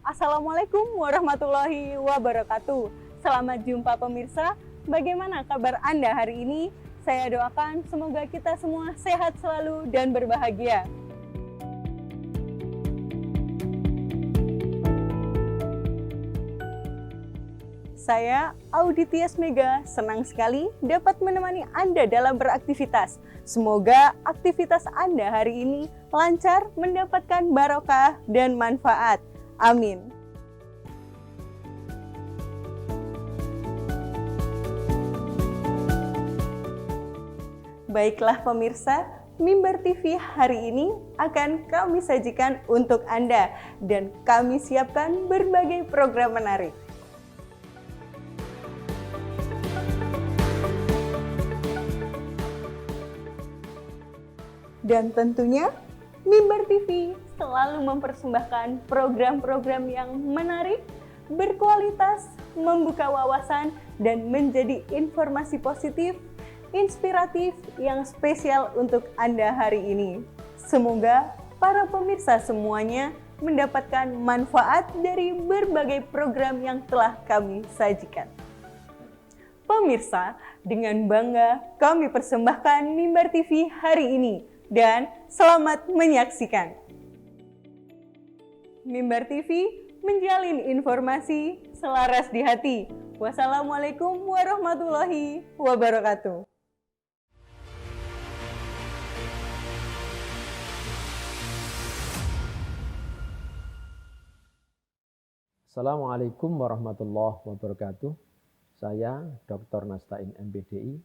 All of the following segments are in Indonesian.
Assalamualaikum warahmatullahi wabarakatuh. Selamat jumpa pemirsa. Bagaimana kabar Anda hari ini? Saya doakan semoga kita semua sehat selalu dan berbahagia. Saya, Audi Tias Mega, senang sekali dapat menemani Anda dalam beraktivitas. Semoga aktivitas Anda hari ini lancar, mendapatkan barokah dan manfaat. Amin. Baiklah pemirsa, Mimbar TV hari ini akan kami sajikan untuk Anda dan kami siapkan berbagai program menarik. Dan tentunya Mimbar TV selalu mempersembahkan program-program yang menarik, berkualitas, membuka wawasan, dan menjadi informasi positif, inspiratif yang spesial untuk Anda hari ini. Semoga para pemirsa semuanya mendapatkan manfaat dari berbagai program yang telah kami sajikan. Pemirsa, dengan bangga kami persembahkan Mimbar TV hari ini. Dan selamat menyaksikan. Mimbar TV menjalin informasi selaras di hati. Wassalamualaikum warahmatullahi wabarakatuh. Assalamualaikum warahmatullahi wabarakatuh. Saya Dr. Nastain MPDI,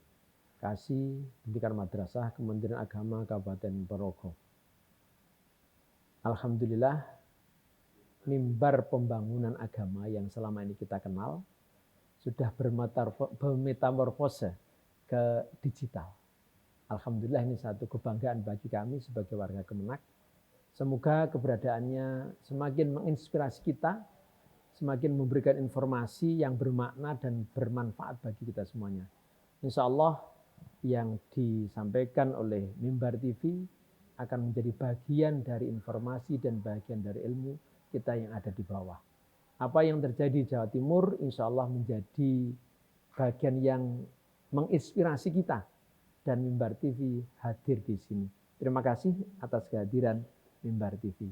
Kasih Pendidikan Madrasah Kementerian Agama Kabupaten Ponorogo. Alhamdulillah, mimbar pembangunan agama yang selama ini kita kenal sudah bermetamorfose ke digital. Alhamdulillah, ini satu kebanggaan bagi kami sebagai warga Kemenak. Semoga keberadaannya semakin menginspirasi kita, semakin memberikan informasi yang bermakna dan bermanfaat bagi kita semuanya. Insya Allah, yang disampaikan oleh Mimbar TV akan menjadi bagian dari informasi dan bagian dari ilmu kita yang ada di bawah. Apa yang terjadi di Jawa Timur insya Allah menjadi bagian yang menginspirasi kita dan Mimbar TV hadir di sini. Terima kasih atas kehadiran Mimbar TV.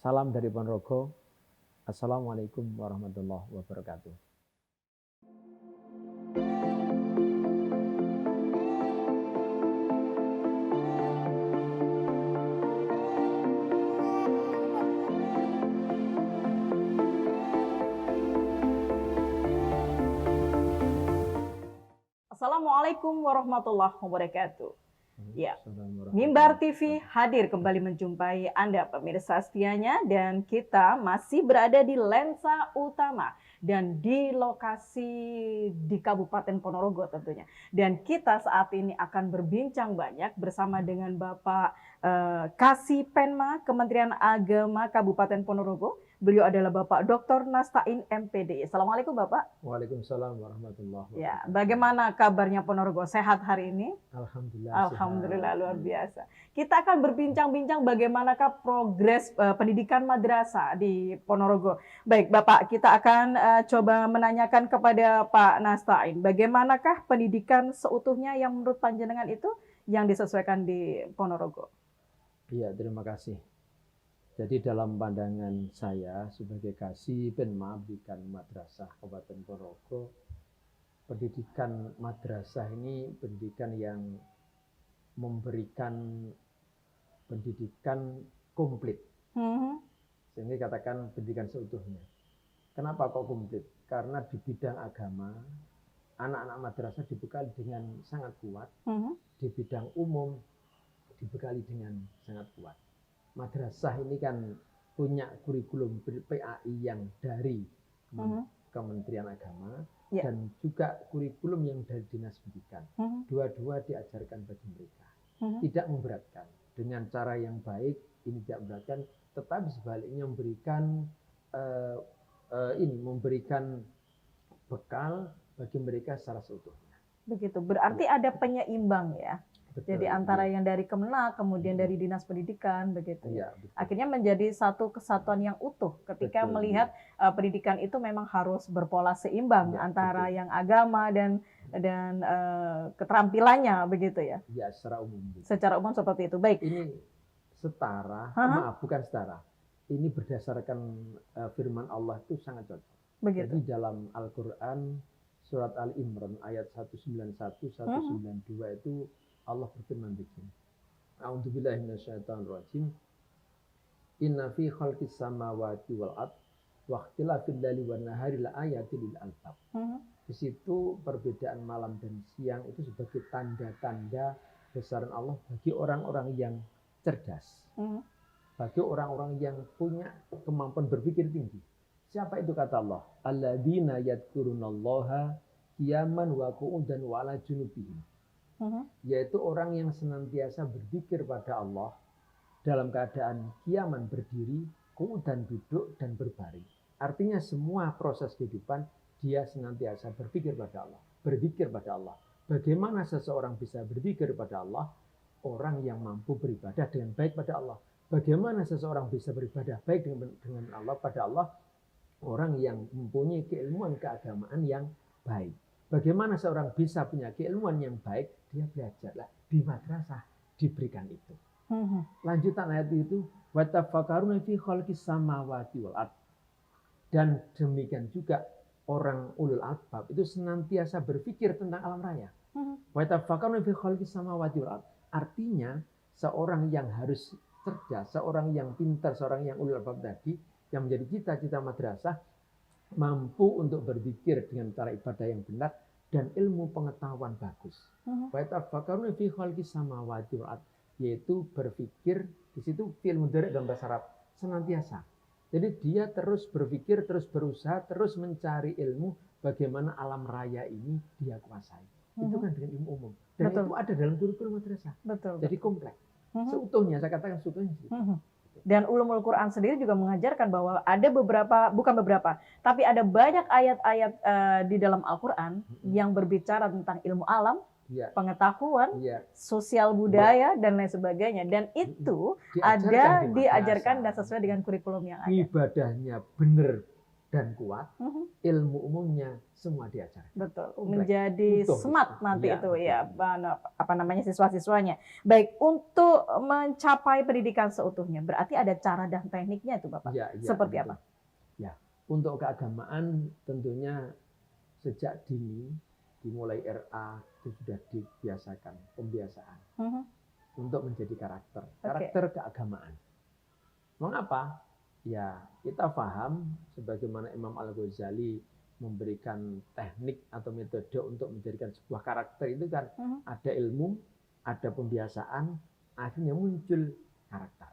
Salam dari Ponorogo. Assalamualaikum warahmatullahi wabarakatuh. Assalamualaikum warahmatullahi wabarakatuh. Ya, Mimbar TV hadir kembali menjumpai Anda pemirsa setianya dan kita masih berada di lensa utama dan di lokasi di Kabupaten Ponorogo tentunya. Dan kita saat ini akan berbincang banyak bersama dengan Bapak Kasih Penma Kementerian Agama Kabupaten Ponorogo. Beliau adalah Bapak Dr. Nastain MPD. Assalamualaikum Bapak. Waalaikumsalam warahmatullahi wabarakatuh. Ya, bagaimana kabarnya Ponorogo? Sehat hari ini? Alhamdulillah. Alhamdulillah luar biasa. Kita akan berbincang-bincang bagaimanakah progres pendidikan madrasah di Ponorogo. Baik Bapak, kita akan coba menanyakan kepada Pak Nastain, bagaimanakah pendidikan seutuhnya yang menurut panjenengan itu yang disesuaikan di Ponorogo? Iya, terima kasih. Jadi dalam pandangan saya sebagai Kasih Penma Pendidikan Madrasah Kabupaten Ponorogo, pendidikan madrasah ini pendidikan yang memberikan pendidikan komplit. Sehingga katakan pendidikan seutuhnya. Kenapa kok komplit? Karena di bidang agama, anak-anak madrasah dibekali dengan sangat kuat. Di bidang umum, dibekali dengan sangat kuat. Madrasah ini kan punya kurikulum PAI yang dari Kementerian Agama dan juga kurikulum yang dari Dinas Pendidikan. Dua-dua diajarkan bagi mereka. Tidak memberatkan. Dengan cara yang baik, ini tidak memberatkan, tetapi sebaliknya memberikan bekal bagi mereka secara seutuhnya. Begitu, berarti ada penyeimbang ya? Betul, Jadi antara iya. yang dari Kemenak, kemudian dari Dinas Pendidikan, begitu ya. Iya, betul. Akhirnya menjadi satu kesatuan yang utuh ketika Betul, melihat pendidikan itu memang harus berpola seimbang iya, antara betul. yang agama dan keterampilannya, begitu ya. Ya, secara umum. Gitu. Secara umum seperti itu. Baik. Ini setara, Hah? maaf bukan setara. Ini berdasarkan firman Allah itu sangat cocok. Begitu. Jadi dalam Al-Quran surat Ali Imran ayat 191, 192 itu Allah berfirman begini. A'udzubillahi minasyaitonirrajim. Inna fi khalqis samawati wal ard wa ikhtilafil laili wan nahari la ayatil lil albab. Di situ perbedaan malam dan siang itu sebagai tanda-tanda besaran Allah bagi orang-orang yang cerdas. Bagi orang-orang yang punya kemampuan berpikir tinggi. Siapa itu kata Allah? Alladzina yadhkurunallaha qiyaman wa qu'udan wa 'ala junubihim. Yaitu orang yang senantiasa berzikir pada Allah dalam keadaan qiyaman berdiri, qu'udan duduk dan berbaring. Artinya semua proses kehidupan dia senantiasa berpikir pada Allah, berzikir pada Allah. Bagaimana seseorang bisa berzikir pada Allah? Orang yang mampu beribadah dengan baik pada Allah. Bagaimana seseorang bisa beribadah baik dengan Allah pada Allah? Orang yang mempunyai keilmuan keagamaan yang baik. Bagaimana seorang bisa punya keilmuan yang baik? Dia belajarlah di madrasah, diberikan itu. Lanjutan ayat itu, wa tafakkaruna fi khalqis samawati wal ard. Dan demikian juga orang ulul albab itu senantiasa berpikir tentang alam raya. Wa tafakkaruna fi khalqis samawati wal ard. Artinya seorang yang harus cerdas, seorang yang pintar, seorang yang ulul albab tadi yang menjadi cita-cita madrasah mampu untuk berpikir dengan cara ibadah yang benar dan ilmu pengetahuan bagus. Wa tafakkaruna fi khalqis samawati wal ard, yaitu berpikir di situ fi'il mudhari' dalam bahasa Arab senantiasa. Jadi dia terus berpikir, terus berusaha, terus mencari ilmu bagaimana alam raya ini dia kuasai. Itu kan dengan ilmu umum. Dan itu ada dalam kurikulum madrasah. Jadi kompleks. Seutuhnya, saya katakan seutuhnya. Dan Ulumul Quran sendiri juga mengajarkan bahwa ada bukan beberapa, tapi ada banyak ayat-ayat di dalam Al-Quran yang berbicara tentang ilmu alam, pengetahuan, sosial budaya, dan lain sebagainya. Dan itu diajarkan dan sesuai dengan kurikulum yang ada. Ibadahnya benar dan kuat, ilmu umumnya semua diajarkan. Betul, menjadi smart nanti itu ya, apa namanya siswa-siswanya. Baik, untuk mencapai pendidikan seutuhnya, berarti ada cara dan tekniknya itu Bapak. Seperti apa? Ya, untuk keagamaan tentunya sejak dini, dimulai RA itu sudah dibiasakan pembiasaan untuk menjadi karakter keagamaan. Mengapa? Ya, kita paham sebagaimana Imam Al-Ghazali memberikan teknik atau metode untuk menjadikan sebuah karakter itu kan ada ilmu, ada pembiasaan, akhirnya muncul karakter.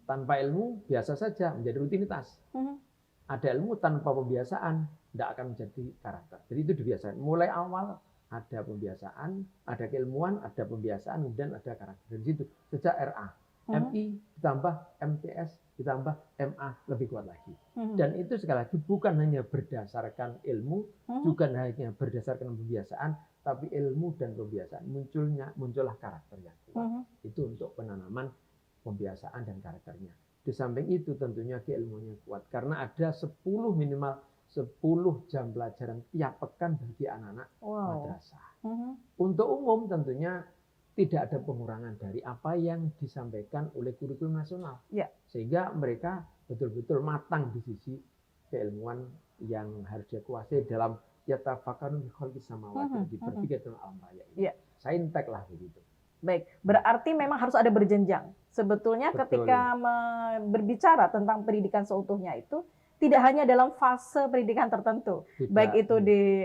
Tanpa ilmu biasa saja menjadi rutinitas. Ada ilmu tanpa pembiasaan tidak akan menjadi karakter. Jadi itu dibiasakan. Mulai awal ada pembiasaan, ada keilmuan, ada pembiasaan, kemudian ada karakter. Dari situ sejak RA, MI ditambah MTS ditambah MA lebih kuat lagi. Dan itu sekali lagi bukan hanya berdasarkan ilmu, bukan hanya berdasarkan pembiasaan, tapi ilmu dan pembiasaan muncullah karakter yang kuat. Itu untuk penanaman pembiasaan dan karakternya. Di samping itu tentunya keilmuannya kuat karena ada minimal 10 jam pelajaran tiap pekan bagi anak-anak madrasah. Untuk umum tentunya tidak ada pengurangan dari apa yang disampaikan oleh kurikulum nasional. Sehingga mereka betul-betul matang di sisi keilmuan yang harus dia kuasai dalam yatafakkarun fi khalqis samawati, berpikir tentang alam raya ini. Saintek lah begitu. Baik, berarti memang harus ada berjenjang. Sebetulnya ketika berbicara tentang pendidikan seutuhnya itu tidak hanya dalam fase pendidikan tertentu, baik itu di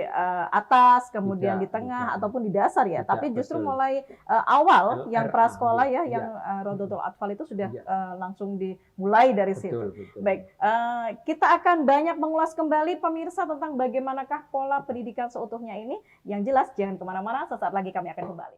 atas, kemudian di tengah ataupun di dasar ya, tapi justru mulai awal yang prasekolah ya, yang Rodotul Atfal itu sudah langsung dimulai dari situ. Baik, kita akan banyak mengulas kembali pemirsa tentang bagaimanakah pola pendidikan seutuhnya ini. Yang jelas jangan kemana-mana, sesaat lagi kami akan kembali.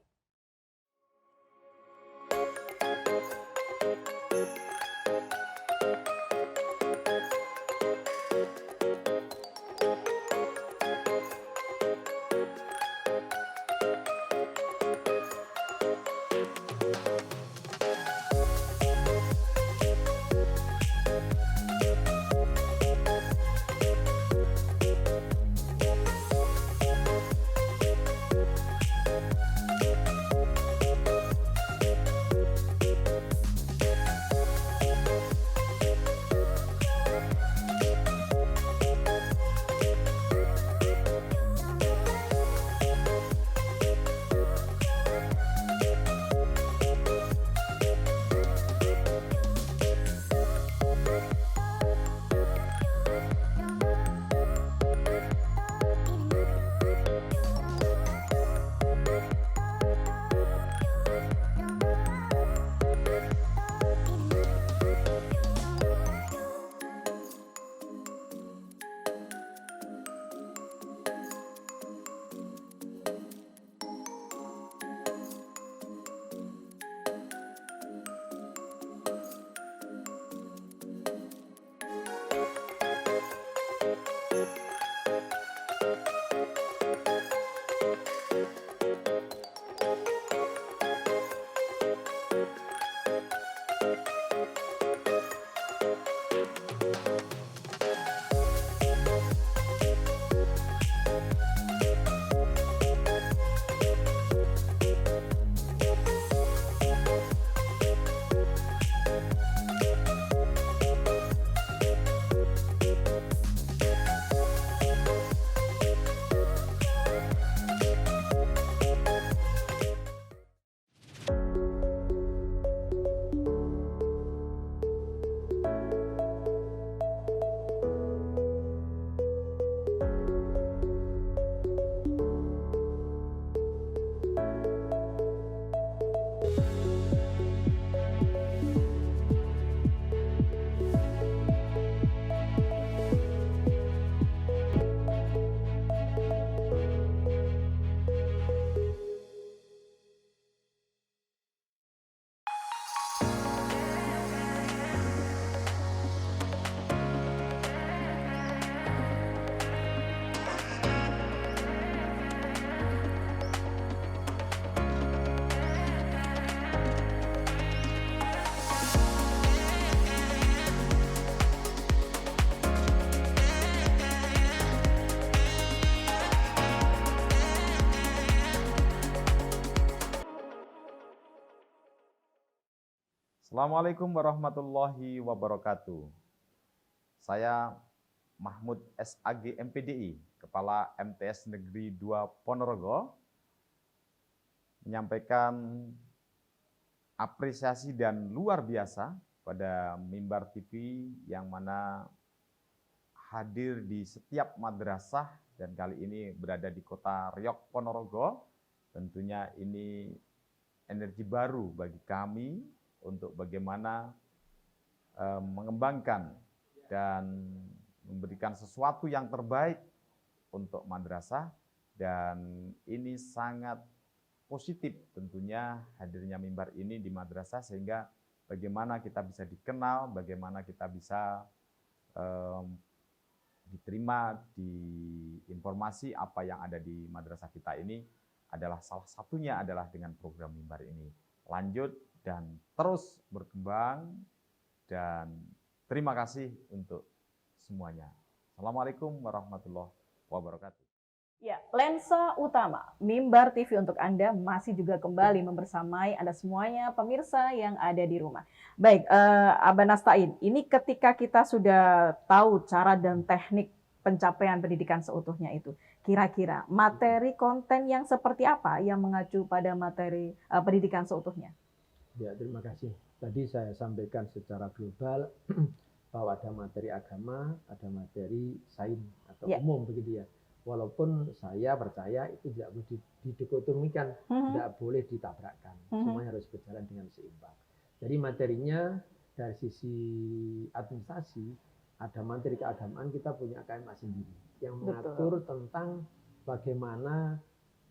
Assalamualaikum warahmatullahi wabarakatuh. Saya Mahmud SAG MPDI, Kepala MTS Negeri 2 Ponorogo, menyampaikan apresiasi dan luar biasa pada Mimbar TV yang mana hadir di setiap madrasah dan kali ini berada di Kota Riok Ponorogo. Tentunya ini energi baru bagi kami untuk bagaimana mengembangkan dan memberikan sesuatu yang terbaik untuk madrasah, dan ini sangat positif tentunya hadirnya mimbar ini di madrasah, sehingga bagaimana kita bisa dikenal, bagaimana kita bisa diterima di informasi apa yang ada di madrasah kita ini, adalah salah satunya adalah dengan program mimbar ini. Lanjut dan terus berkembang, dan terima kasih untuk semuanya. Assalamualaikum warahmatullahi wabarakatuh. Ya, lensa utama Mimbar TV untuk Anda masih juga kembali membersamai Anda semuanya, pemirsa yang ada di rumah. Baik, Abah Nasta'in, ini ketika kita sudah tahu cara dan teknik pencapaian pendidikan seutuhnya itu, kira-kira materi konten yang seperti apa yang mengacu pada materi pendidikan seutuhnya? Ya, terima kasih. Tadi saya sampaikan secara global bahwa ada materi agama, ada materi sains atau umum begitu ya. Walaupun saya percaya itu tidak boleh didikotomikan, tidak boleh ditabrakkan. Semuanya harus berjalan dengan seimbang. Jadi materinya dari sisi administrasi, ada materi keagamaan, kita punya KMA sendiri yang mengatur tentang bagaimana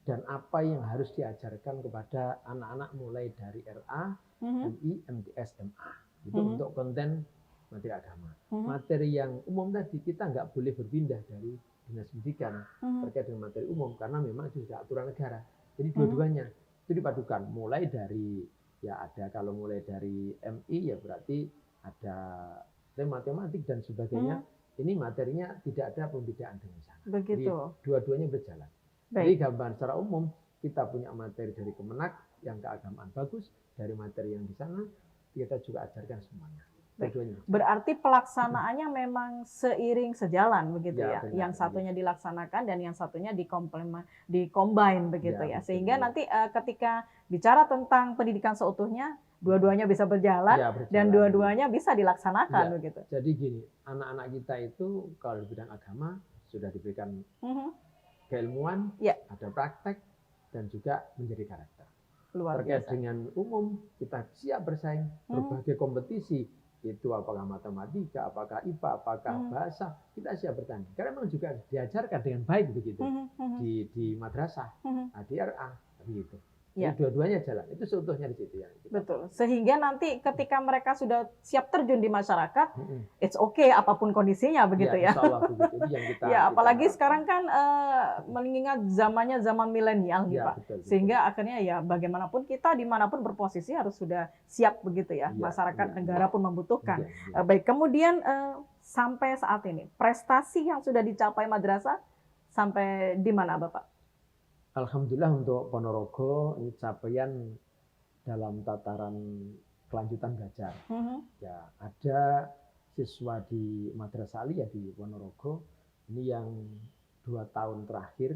dan apa yang harus diajarkan kepada anak-anak mulai dari RA, MI, MTS, MA. Itu untuk konten materi agama. Materi yang umum tadi kita nggak boleh berpindah dari dinas pendidikan terkait dengan materi umum, karena memang itu sudah aturan negara. Jadi dua-duanya itu dipadukan. Mulai dari, ya ada kalau mulai dari MI ya berarti ada matematik dan sebagainya. Ini materinya tidak ada pembedaan dengan sana. Begitu. Jadi dua-duanya berjalan. Jadi gambaran secara umum kita punya materi dari Kemenak yang keagamaan bagus, dari materi yang di sana kita juga ajarkan semuanya. Berarti pelaksanaannya memang seiring sejalan begitu ya. Benar, yang satunya dilaksanakan dan yang satunya dikombine begitu ya. Sehingga nanti ketika bicara tentang pendidikan seutuhnya, dua-duanya bisa berjalan, dan dua-duanya bisa dilaksanakan begitu. Jadi gini, anak-anak kita itu kalau di bidang agama sudah diberikan keilmuan, ada praktek, dan juga menjadi karakter. Terkait dengan umum, kita siap bersaing berbagai kompetisi, itu apakah matematika, apakah IPA, apakah bahasa, kita siap bertanding. Karena memang juga diajarkan dengan baik begitu di madrasah, di RA, begitu. Ya. Dua-duanya jalan, itu seutuhnya di situ ya. Betul. Sehingga nanti ketika mereka sudah siap terjun di masyarakat, it's okay apapun kondisinya begitu ya. Begitu. Ya, apalagi sekarang kan mengingat zamannya zaman milenial nih Pak. Betul. Sehingga akhirnya ya bagaimanapun kita dimanapun berposisi harus sudah siap begitu ya. Masyarakat, negara pun membutuhkan. Baik, kemudian sampai saat ini prestasi yang sudah dicapai madrasah sampai di mana Bapak? Alhamdulillah untuk Ponorogo ini capaian dalam tataran kelanjutan belajar. Ya, ada siswa di Madrasah Aliyah di Ponorogo ini yang 2 tahun terakhir,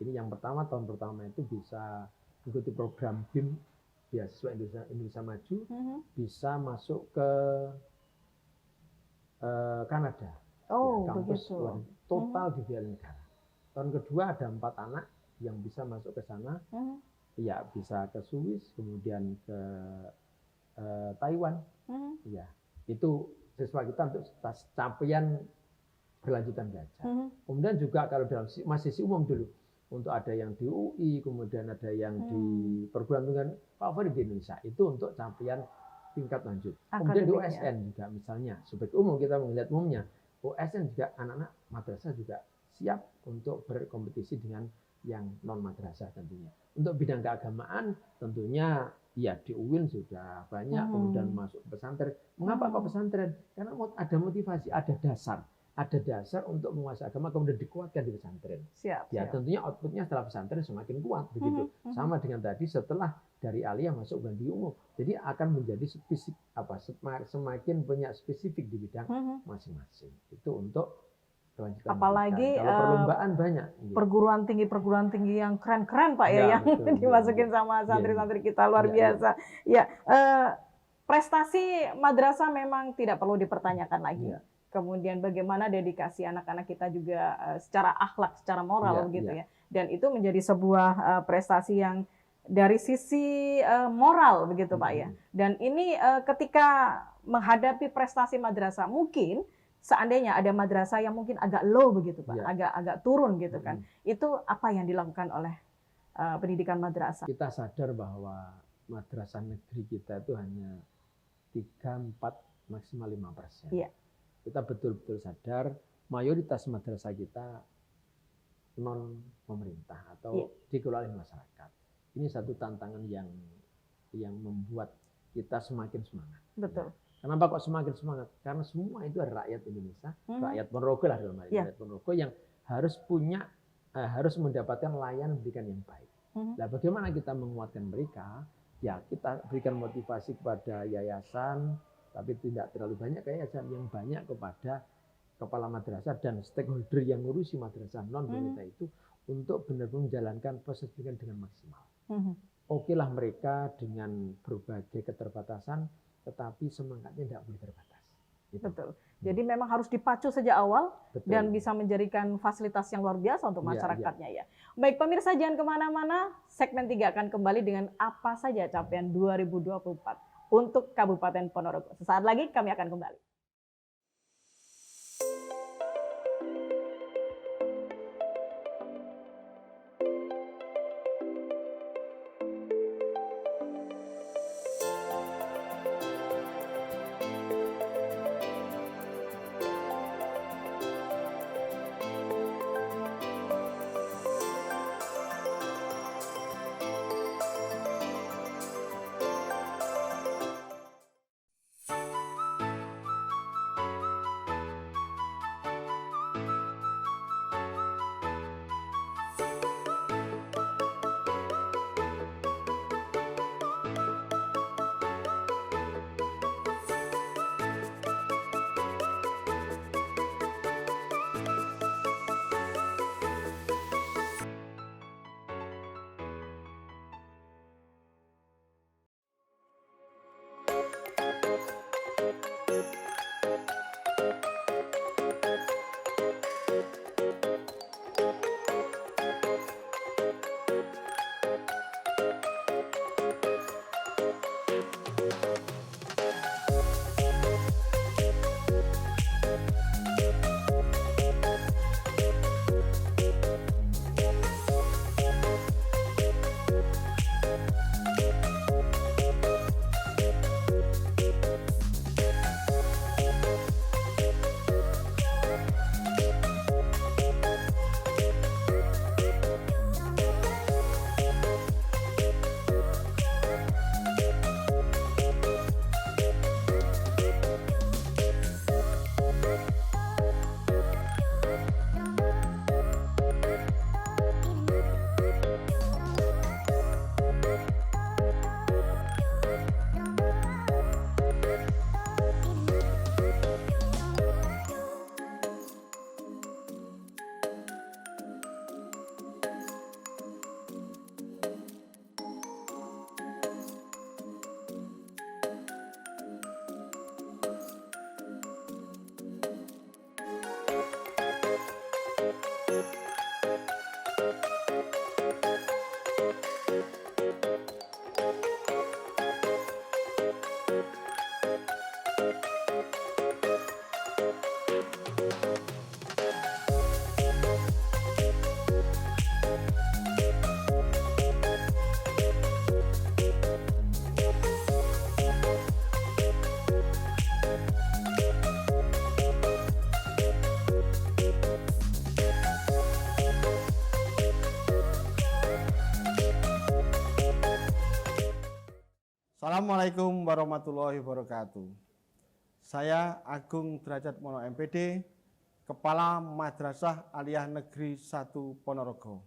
ini yang pertama tahun pertama itu bisa mengikuti program BIM beasiswa Indonesia Maju, bisa masuk ke Kanada. Oh, kampus begitu. Total dibiayai negara. Tahun kedua ada 4 anak yang bisa masuk ke sana, ya bisa ke Swiss, kemudian ke Taiwan, ya itu siswa kita untuk capaian berlanjutan belajar. Kemudian juga kalau dalam masih umum dulu, untuk ada yang di UI, kemudian ada yang di perguruan tinggi favorit di Indonesia, itu untuk capaian tingkat lanjut. Kemudian di OSN juga misalnya, sebagai umum kita melihat umumnya, OSN juga anak-anak madrasah juga siap untuk berkompetisi dengan yang non madrasah tentunya. Untuk bidang keagamaan tentunya ya di UIN sudah banyak, kemudian masuk pesantren. Mengapa kok pesantren? Karena ada motivasi, ada dasar. ada dasar untuk menguasai agama kemudian dikuatkan di pesantren. Siap. Ya tentunya outputnya setelah pesantren semakin kuat begitu. Sama dengan tadi setelah dari aliyah masuk di umum. Jadi akan menjadi semakin punya spesifik di bidang masing-masing. Itu untuk kelanjutan. Apalagi kalau perlombaan banyak. Perguruan tinggi yang keren-keren Pak ya, yang betul, dimasukin sama santri-santri kita luar biasa. Ya, prestasi madrasah memang tidak perlu dipertanyakan lagi. Kemudian bagaimana dedikasi anak-anak kita juga secara akhlak, secara moral gitu ya. Dan itu menjadi sebuah prestasi yang dari sisi moral begitu Pak ya. Dan ini ketika menghadapi prestasi madrasah, mungkin seandainya ada madrasah yang mungkin agak low begitu Pak, agak turun gitu kan. Itu apa yang dilakukan oleh pendidikan madrasah? Kita sadar bahwa madrasah negeri kita itu hanya 3, 4, maksimal 5%. Iya. Kita betul-betul sadar mayoritas madrasah kita non pemerintah atau dikelola oleh masyarakat. Ini satu tantangan yang membuat kita semakin semangat. Betul. Kenapa kok semakin semangat? Karena semua itu adalah rakyat Indonesia, rakyat Ponorogo lah dalam hal ini, rakyat Ponorogo yang harus mendapatkan layanan pendidikan yang baik. Nah, bagaimana kita menguatkan mereka? Ya, kita berikan motivasi kepada yayasan, tapi tidak terlalu banyak yayasan, yang banyak kepada kepala madrasah dan stakeholder yang ngurusi madrasah non pemerintah itu untuk benar-benar menjalankan proses pendidikan dengan maksimal. Oke lah mereka dengan berbagai keterbatasan, tetapi semangatnya tidak boleh terbatas. Gitu. Betul. Jadi memang harus dipacu sejak awal. Betul. Dan bisa menjadikan fasilitas yang luar biasa untuk masyarakatnya ya. Baik pemirsa, jangan kemana-mana. Segmen 3 akan kembali dengan apa saja capaian 2024 untuk Kabupaten Ponorogo. Sesaat lagi kami akan kembali. Assalamualaikum warahmatullahi wabarakatuh. Saya Agung Derajat Mono MPD, Kepala Madrasah Aliyah Negeri 1 Ponorogo.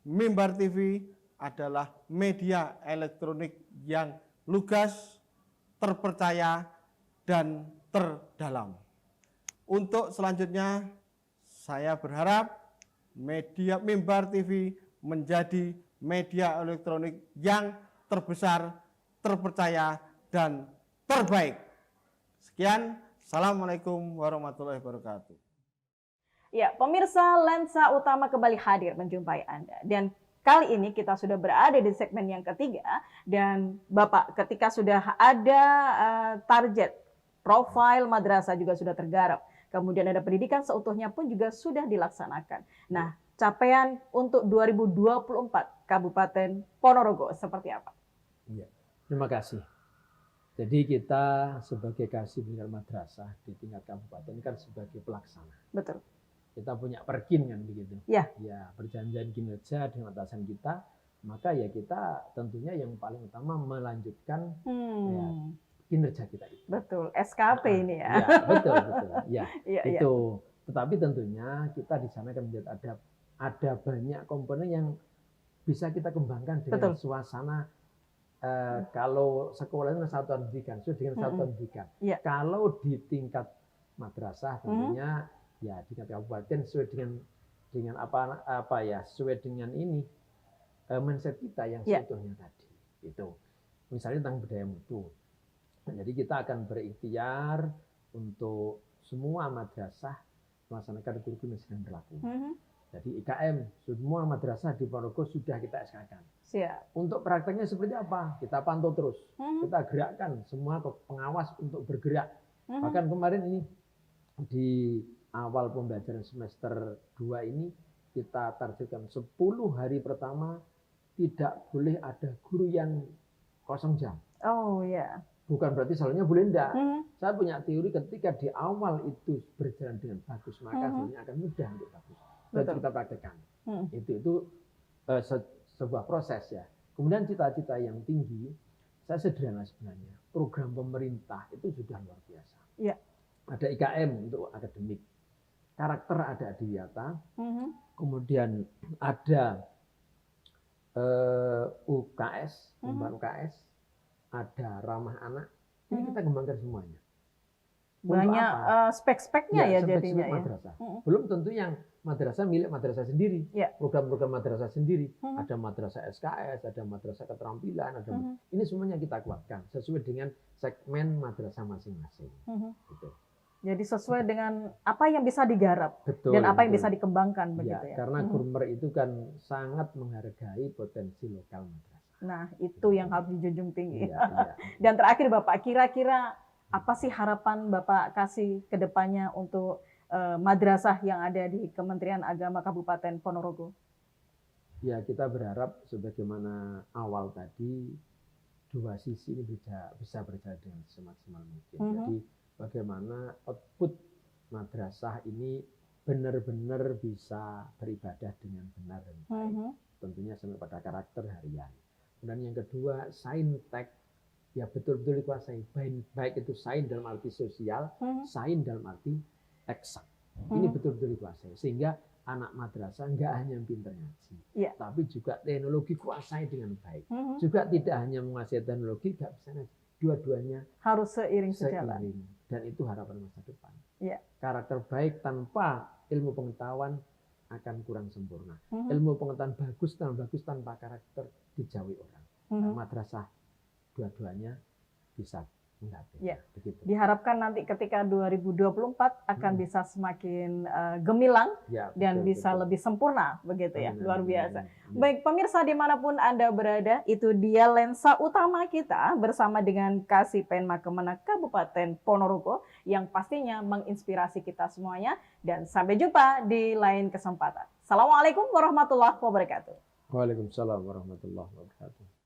Mimbar TV adalah media elektronik yang lugas, terpercaya, dan terdalam. Untuk selanjutnya, saya berharap media Mimbar TV menjadi media elektronik yang terbesar, terpercaya, dan terbaik. Sekian, Assalamualaikum warahmatullahi wabarakatuh. Ya, pemirsa, Lensa Utama kembali hadir menjumpai Anda. Dan kali ini kita sudah berada di segmen yang ketiga. Dan Bapak, ketika sudah ada target, profil madrasah juga sudah tergarap. Kemudian ada pendidikan seutuhnya pun juga sudah dilaksanakan. Nah, capaian untuk 2024 Kabupaten Ponorogo seperti apa? Ya, terima kasih. Jadi kita sebagai kasih pendidikan madrasah di tingkat kabupaten kan sebagai pelaksana. Betul. Kita punya perkin kan begitu. Ya. Ya, perjanjian kinerja dengan atasan kita, maka ya kita tentunya yang paling utama melanjutkan ya, kinerja kita itu. Betul, SKP ini ya. Ya, betul. Ya, ya, itu. Ya. Tetapi tentunya kita di sana kan melihat ada banyak komponen yang bisa kita kembangkan dengan suasana. Kalau sekolah itu satuan pendidikan, sesuai dengan satuan pendidikan. Ya. Kalau di tingkat madrasah tentunya ya di tingkat kabupaten sesuai dengan apa ya, sesuai dengan ini mindset kita yang seutuhnya tadi. Itu. Misalnya tentang budaya mutu. Jadi kita akan berikhtiar untuk semua madrasah melaksanakan kurikulum yang sedang berlaku. Jadi IKM, semua madrasah di Ponorogo sudah kita SK-kan. Siap. Untuk prakteknya seperti apa? Kita pantau terus. Kita gerakkan semua pengawas untuk bergerak. Bahkan kemarin ini di awal pembelajaran semester 2 ini kita targetkan 10 hari pertama tidak boleh ada guru yang kosong jam. Oh ya. Bukan berarti selalunya boleh enggak. Saya punya teori ketika di awal itu berjalan dengan bagus, maka selalunya akan mudah untuk bagus. Dan kita praktekkan. Itu sebuah proses ya. Kemudian cita-cita yang tinggi, saya sederhana sebenarnya. Program pemerintah itu sudah luar biasa. Ya. Ada IKM untuk akademik. Karakter ada Adiwiyata. Kemudian ada UKS, Pembangunan UKS. Ada ramah anak, ini kita kembangkan semuanya. Banyak spek-speknya ya jadinya ya. Madrasah. Belum tentu yang madrasah milik madrasah sendiri. Program-program madrasah sendiri. Ada madrasah SKS, ada madrasah keterampilan, ada ini semuanya kita kuatkan sesuai dengan segmen madrasah masing-masing. Gitu. Jadi sesuai dengan apa yang bisa digarap. Betul, dan apa yang bisa dikembangkan begitu ya. Karena Gurmer itu kan sangat menghargai potensi lokal madrasah. Nah, itu yang harus dijunjung tinggi. Dan terakhir Bapak, kira-kira apa sih harapan Bapak kasih ke depannya untuk madrasah yang ada di Kementerian Agama Kabupaten Ponorogo? Ya, kita berharap sebagaimana awal tadi, dua sisi ini bisa berjalan dengan semaksimal mungkin. Jadi bagaimana output madrasah ini benar-benar bisa beribadah dengan benar dan baik. Tentunya sampai pada karakter harian. Dan yang kedua, saintek ya betul-betul dikuasai. Baik itu sains dalam arti sosial, sains dalam arti eksak. Ini betul-betul dikuasai. Sehingga anak madrasah nggak hanya pintar ngaji, tapi juga teknologi kuasai dengan baik. Juga tidak hanya menguasai teknologi, nggak bisa ngaji. Dua-duanya harus seiring sejalan. Dan itu harapan masa depan. Karakter baik tanpa ilmu pengetahuan akan kurang sempurna. Ilmu pengetahuan bagus tanpa karakter dijauhi orang. Nah, madrasah dua-duanya bisa menggapai. Diharapkan nanti ketika 2024 akan bisa semakin gemilang dan bisa lebih sempurna begitu ya. Luar biasa. Baik pemirsa dimanapun Anda berada, itu dia lensa utama kita bersama dengan Kasih Penma Kemenak Kabupaten Ponorogo yang pastinya menginspirasi kita semuanya. Dan sampai jumpa di lain kesempatan. Assalamualaikum warahmatullahi wabarakatuh. Waalaikumsalam warahmatullahi wabarakatuh.